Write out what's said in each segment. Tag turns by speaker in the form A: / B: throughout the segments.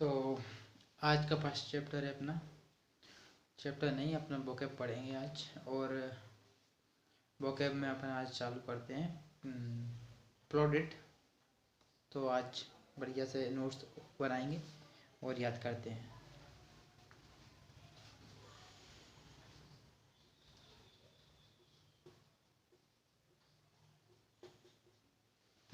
A: तो आज का फर्स्ट चैप्टर है अपना चैप्टर नहीं अपना वोकैब पढ़ेंगे आज। और वोकैब में अपन आज चालू करते हैं प्लॉडेड। तो आज बढ़िया से नोट्स बनाएंगे और याद करते हैं।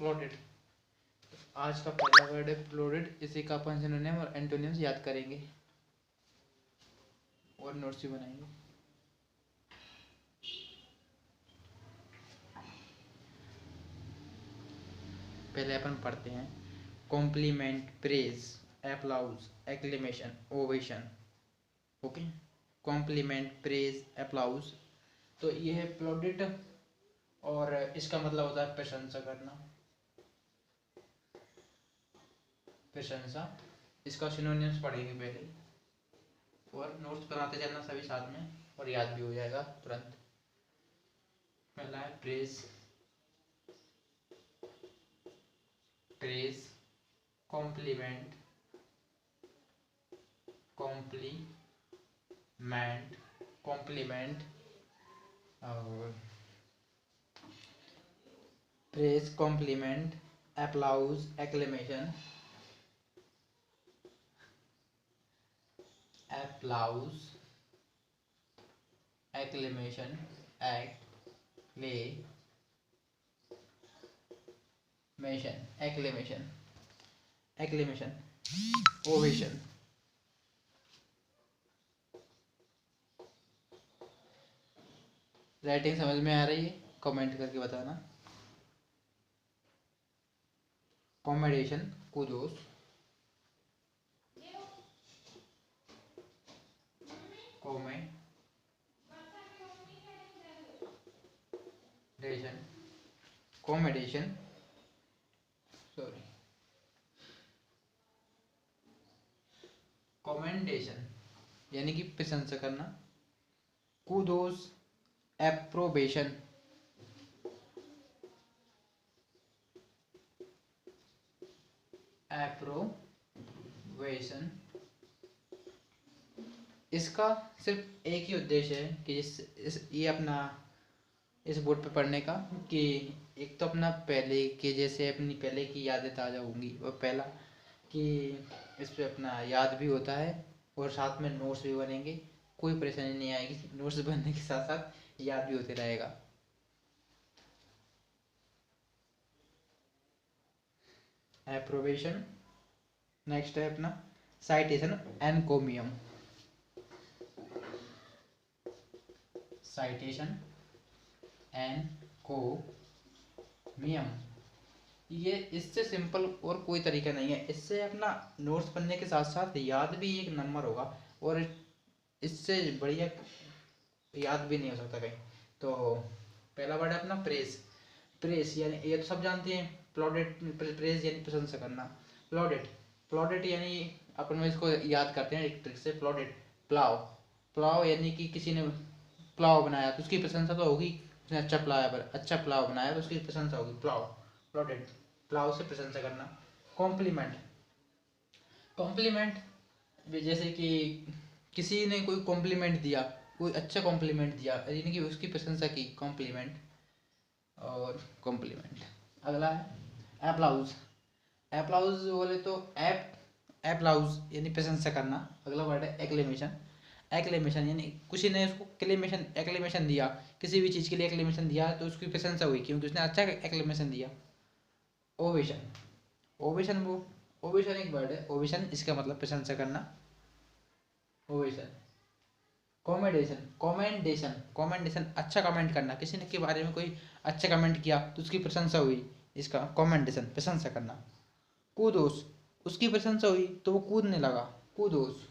A: प्लॉडेड आज का पहला वर्ड है प्लॉडेड। इसी का अपन सिनोनिम और एंटोनिम्स याद करेंगे और नोट्स भी बनाएंगे। पहले अपन पढ़ते हैं compliment, praise, applause, acclamation, ovation. Okay, compliment, praise, applause. तो ये है प्लॉडेड और इसका मतलब होता है प्रशंसा करना, प्रशंसा। इसका सिनोनिम्स पढ़ेंगे पहले और नोट्स बनाते चलना सभी साथ में और याद भी हो जाएगा तुरंत। पहला है praise, praise, compliment, compliment, compliment और praise, compliment, applause, acclamation, applause, acclamation, acclamation, acclamation, ovation. Writing समझ में आ रही है? कमेंट करके बताना। कॉमेडेशन, कुदोस, कॉमेडेशन, सॉरी, कॉमेंडेशन यानी कि प्रशंसा करना। कुदोस, एप्रोबेशन, एप्रोवेशन। इसका सिर्फ एक ही उद्देश्य है कि ये अपना इस बोर्ड पे पढ़ने का कि एक तो अपना पहले के जैसे अपनी पहले की यादें ताज़ा होंगी और पहला कि इस पे अपना याद भी होता है और साथ में नोट्स भी बनेंगे। कोई परेशानी नहीं आएगी, नोट्स बनने के साथ साथ याद भी होते रहेगा। एप्रोवेशन। नेक्स्ट है अपना साइटेशन, एनकोमियम, साइटेशन, एनकोमियम। ये इससे सिंपल और कोई तरीका नहीं है। इससे अपना नोट्स पढ़ने के साथ साथ याद भी एक नंबर होगा और इससे बढ़िया याद भी नहीं हो सकता कहीं। तो पहला वर्ड है अपना प्रेस। प्रेस यानी ये तो सब जानते हैं, प्लॉडेड। प्रेस यानी प्रशंसा करना। प्लॉडेड, प्लॉडेड यानी अपन इसको याद करते हैं एक ट्रिक से। प्लॉडेड, प्लाव, प्लाव यानी कि किसी ने प्लाव बनाया तो उसकी प्रशंसा तो होगी, उसने अच्छा प्लाव बनाया तो उसकी प्रशंसा होगी। प्लाव, प्लॉडेड, प्लाव से प्रशंसा करना। कॉम्प्लीमेंट, कॉम्प्लीमेंट जैसे कि किसी ने कोई कॉम्प्लीमेंट दिया, कोई अच्छा कॉम्प्लीमेंट दिया यानी कि उसकी प्रशंसा की, कॉम्प्लीमेंट और कॉम्प्लीमेंट। अगला है एप्लाउज। एप्लाउज बोले तो एप्लाउज यानी प्रशंसा करना। अगला वर्ड है एक्लेमेशन। एक्लेमेशन यानी किसी ने उसको एक्लेमेशन दिया, किसी भी चीज़ के लिए एक्लेमेशन दिया तो उसकी प्रशंसा हुई क्योंकि उसने अच्छा एक्लेमेशन दिया। ओवेशन, ओवेशन ओवेशन एक वर्ड है। ओवेशन इसका मतलब प्रशंसा करना। ओवेशन। कॉमेडेशन, कॉमेंडेशन, कॉमेंडेशन अच्छा कमेंट करना। किसी ने के बारे में कोई अच्छा कमेंट किया तो उसकी प्रशंसा हुई, इसका कॉमेंडेशन, प्रशंसा करना। कूदोस, उसकी प्रशंसा हुई तो वो कूदने लगा, कूदोस।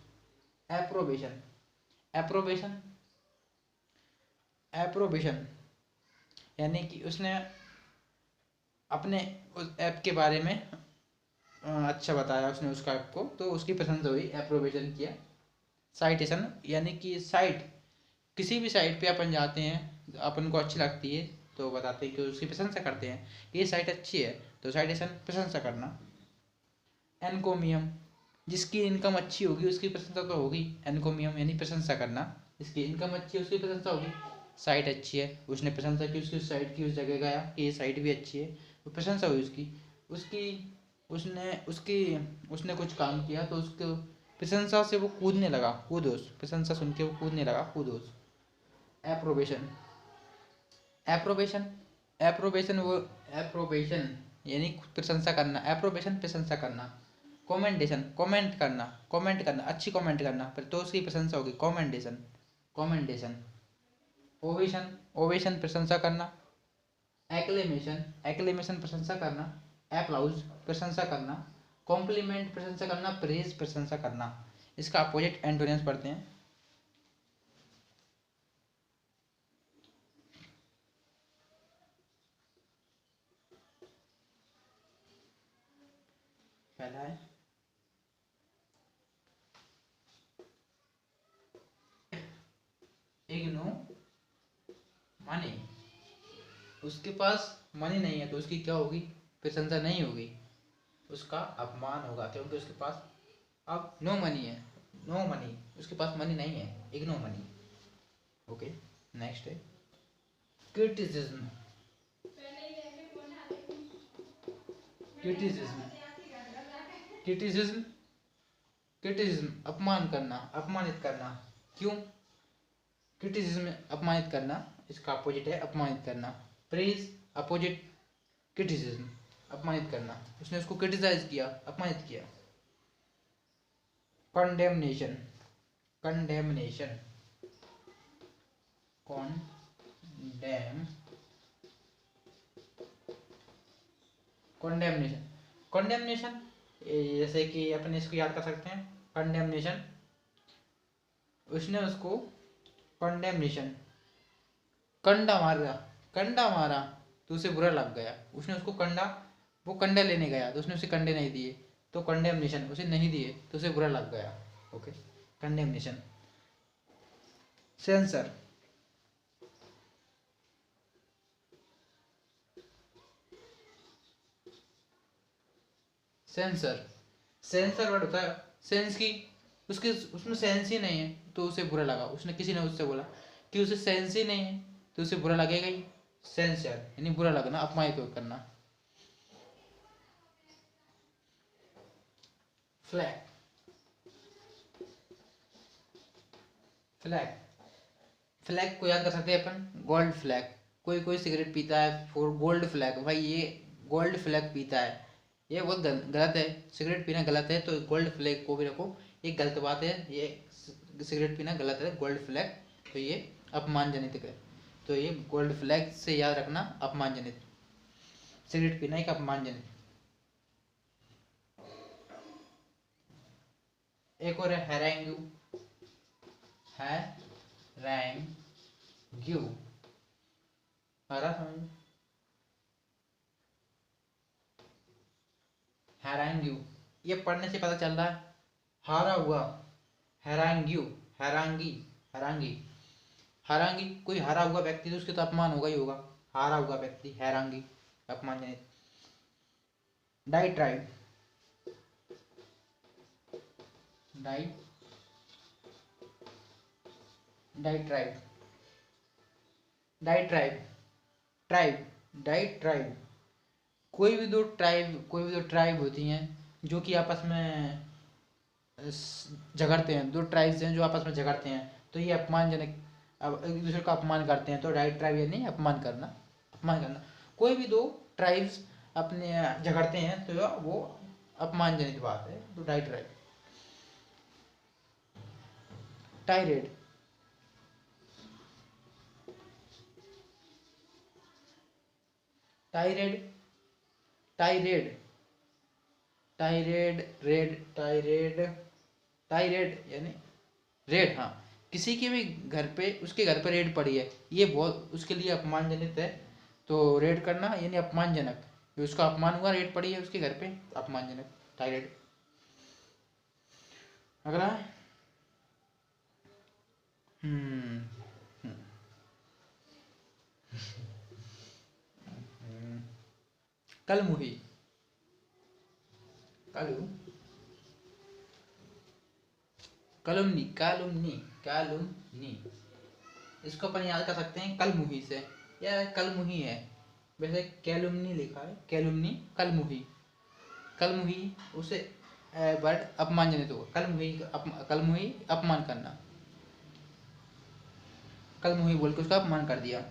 A: एप्रोबेशन, एप्रोबेशन, एप्रोबेशन यानी कि उसने अपने उस ऐप के बारे में अच्छा बताया उसने उसका ऐप को तो उसकी प्रशंसा हुई, एप्रोबेशन किया। साइटेशन यानी कि साइट, किसी भी साइट पे अपन जाते हैं अपन को अच्छी लगती है तो बताते हैं कि उसकी प्रशंसा करते हैं कि ये साइट अच्छी है, तो साइटेशन प्रशंसा करना। एनकोमियम जिसकी इनकम अच्छी होगी उसकी प्रशंसा तो होगी, एनकोमियम यानी प्रशंसा करना। जिसकी इनकम अच्छी है उसकी प्रशंसा होगी। साइट अच्छी है, उसने प्रशंसा की उसकी साइट की, उस जगह गया कि ये साइट भी अच्छी है, तो प्रशंसा हुई उसकी। उसकी उसने उसकी उसने कुछ काम किया तो उसको प्रशंसा से वो कूदने लगा, कूदोस, प्रशंसा सुन के वो कूदने लगा, कूदोस। एप्रोबेशन, एप्रोबेशन एप्रोबेशन वो एप्रोबेशन यानी प्रशंसा करना, एप्रोबेशन प्रशंसा करना। कमेंडेशन, कमेंट करना, कमेंट करना, अच्छी कमेंट करना, फिर तो उसकी प्रशंसा होगी, कमेंडेशन, कमेंडेशन। ओवेशन, ओवेशन प्रशंसा करना। एक्लेमेशन, एक्लेमेशन प्रशंसा करना। एप्लाउज प्रशंसा करना। कॉम्प्लीमेंट प्रशंसा करना। प्रेज प्रशंसा करना। इसका अपोजिट एंटोनियम्स पढ़ते हैं। पहला है इग्नो मनी, उसके पास मनी नहीं है तो उसकी क्या होगी, प्रशंसा नहीं होगी, उसका अपमान होगा, क्योंकि उसके पास अब नो मनी है, नो मनी, उसके पास मनी नहीं है, इग्नो मनी। ओके, नेक्स्ट है क्रिटिसिज्म, क्रिटिसिज्म, क्रिटिसिज्म, क्रिटिसिज्म अपमान करना, अपमानित करना। क्यों, क्रिटिसिज्म अपमानित करना, इसका अपोजिट है अपमानित करना। प्रेज अपोजिट क्रिटिसिज्म, अपमानित करना, उसने उसको क्रिटिसाइज किया, अपमानित किया। कंडेमनेशन, कंडेमनेशन, कॉन्डेम, कंडेमनेशन, कंडेमनेशन जैसे कि अपने इसको याद कर सकते हैं। कंडेमनेशन, उसने उसको कंडेमनेशन, कंडा मारा, कंडा मारा तो उसे बुरा लग गया, उसने उसको कंडा, वो कंडा लेने गया तो उसने उसे कंडे नहीं दिए, तो कंडेमनेशन, उसे नहीं दिए तो उसे बुरा लग गया। Okay, condemnation. Sensor, sensor, sensor word होता है सेंस की, उसके उसमें सेंस ही नहीं है तो उसे बुरा लगा, उसने किसी ने उससे बोला कि उसे सेंस ही नहीं है तो उसे बुरा लगेगा ही। सेंसर यानी बुरा लगना, अपमानित करना। फ्लैग, फ्लैग, फ्लैग को याद कर सकते हैं अपन, गोल्ड फ्लैग। कोई कोई सिगरेट पीता है फॉर गोल्ड फ्लैग, भाई ये गोल्ड फ्लैग पीता है, ये बहुत गलत है, सिगरेट पीना गलत है, तो गोल्ड फ्लैग को भी रखो, ये गलत बात है, ये सिगरेट पीना गलत है, गोल्ड फ्लैग, तो ये अपमानजनित है, तो ये गोल्ड फ्लैग से याद रखना, अपमानजनित, सिगरेट पीना एक अपमानजनित। एक और है हैरेंग्यू, हैरेंग्यू, हरा समझ, हैरेंग्यू, ये पढ़ने से पता चल रहा है हारा हुआ, हैरांग्यू, हैरांगी, हैरांगी, हारांगी, कोई हारा हुआ व्यक्ति तो उसके तो अपमान होगा ही होगा, हारा हुआ व्यक्ति हैरांगी, अपमानजनित। डाइट्राइब, डाइ डाइट्राइब, डाइट्राइब, ट्राइब, डाइट्राइब, कोई भी दो ट्राइब होती हैं जो कि आपस में झगड़ते हैं, दो ट्राइब्स हैं जो आपस में झगड़ते हैं, तो ये अपमानजनक, अब एक दूसरे का अपमान करते हैं, तो डाइट ट्राइब यानी अपमान करना, अपमान करना। कोई भी दो ट्राइब्स अपने झगड़ते हैं तो वो अपमानजनित बात है, तो diet tribe. Tired, tired, tired, tired, red, tired, tired यानी रेड, हाँ, किसी के भी घर पे, उसके घर पे रेड पड़ी है, ये बहुत उसके लिए अपमानजनित है, तो रेड करना यानी अपमानजनक, उसका अपमान हुआ, रेड पड़ी है उसके घर पे, अपमानजनक, टायरेड। अगला है हम्म कलमुही, कलु, कैलुमनी, कैलुमनी, कैलुमनी, इसको अपन याद कर सकते हैं कलमुही से, या कलमुही है वैसे, कैलुमनी लिखा है, कैलुमनी, कलमुही, कलमुही उसे वर्ड अपमानजनित होगा, कलमुही कलमुही अपमान करना, कलमुही बोल के उसका अपमान कर दिया,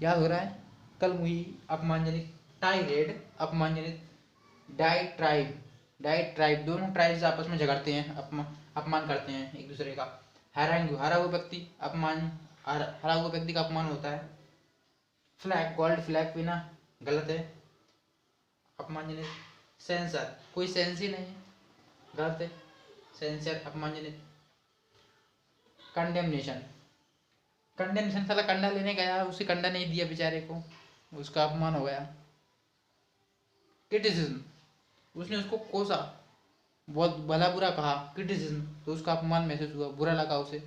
A: याद हो रहा है, कलमुही अपमानजनित, टाइरेड अपमानजनित, डाइट्राइब, डाइट्राइब दोनों ट्राइब्स आपस में झगड़ते हैं, अपमान करते हैं एक दूसरे का, हरांगू, हरा हुआ व्यक्ति अपमान, हरा हुआ व्यक्ति का अपमान होता है, फ्लैग, गोल्ड फ्लैग पीना गलत है, अपमानजनित, सेंसर, कोई सेंस ही नहीं है, गलत है, सेंसर अपमानजनित, कंडेमनेशन, कंडेमनेशन साला कंडा लेने गया, उसे कंडा नहीं दिया बेचारे को, उसका अपमान हो गया, क्रिटिसिज्म, उसने उसको कोसा, बहुत भला बुरा कहा, क्रिटिसिज्म, तो उसका अपमान महसूस हुआ, बुरा लगा उसे,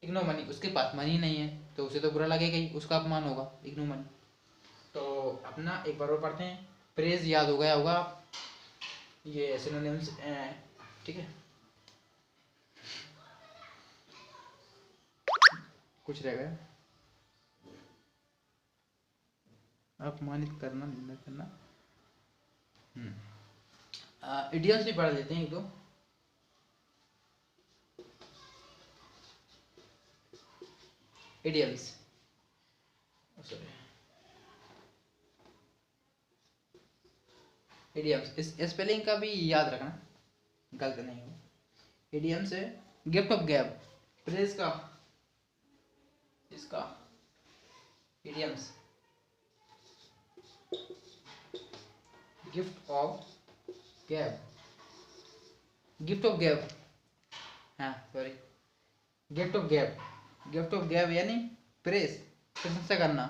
A: इग्नोमनी, उसके पास मनी नहीं है तो उसे तो बुरा लगेगा ही, उसका अपमान होगा, इग्नोमनी। तो अपना एक बार और पढ़ते हैं, प्रेज याद हो गया होगा, ये सिनोनिम्स, ठीक है, कुछ रह गया, अपमानित करना, निंदा करना, इडियम्स भी पढ़ लेते हैं एक दो, इडियम्स, सॉरी, इडियम्स, इस स्पेलिंग का भी याद रखना, गलत नहीं हो, इडियम्स है, गिफ्ट ऑफ गैब, प्रेज का, इसका, idioms, gift of gab, gift of गैब, हाँ sorry, gift of gab, gift of gab यानी प्रेस, प्रशंसा करना,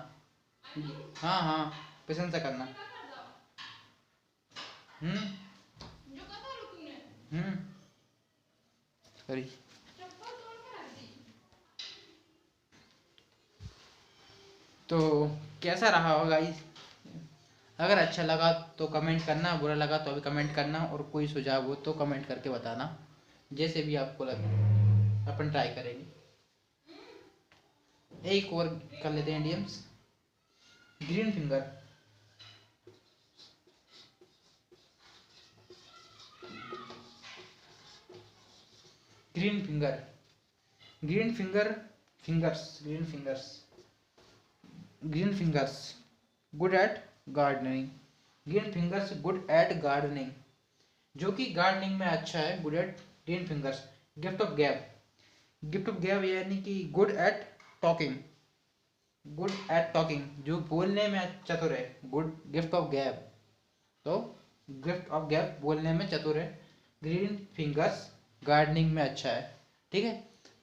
A: हाँ हाँ, प्रशंसा करना, सॉरी, तो कैसा रहा होगा गाइस, अगर अच्छा लगा तो कमेंट करना, बुरा लगा तो भी कमेंट करना, और कोई सुझाव हो तो कमेंट करके बताना, जैसे भी आपको लगे अपन ट्राई करेंगे। एक और कर लेते हैं idioms, green finger, green finger, green finger, fingers, green fingers, green fingers good at gardening, green fingers good at gardening, जो कि गार्डनिंग में अच्छा है, good at, green fingers, gift of gab, gift of gab यानी कि good at talking, good at talking, जो बोलने में चतुर है, गुड, गिफ्ट ऑफ गैब, तो गिफ्ट ऑफ गैब बोलने में चतुर है, ग्रीन फिंगर्स गार्डनिंग में अच्छा है, ठीक है।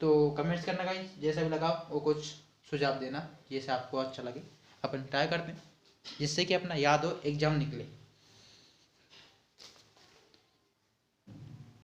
A: तो कमेंट्स करना गाइस, जैसा भी लगा वो कुछ सुझाव देना, जैसे आपको अच्छा लगे, अपन ट्राई करते हैं जिससे कि अपना याद हो, एग्जाम निकले।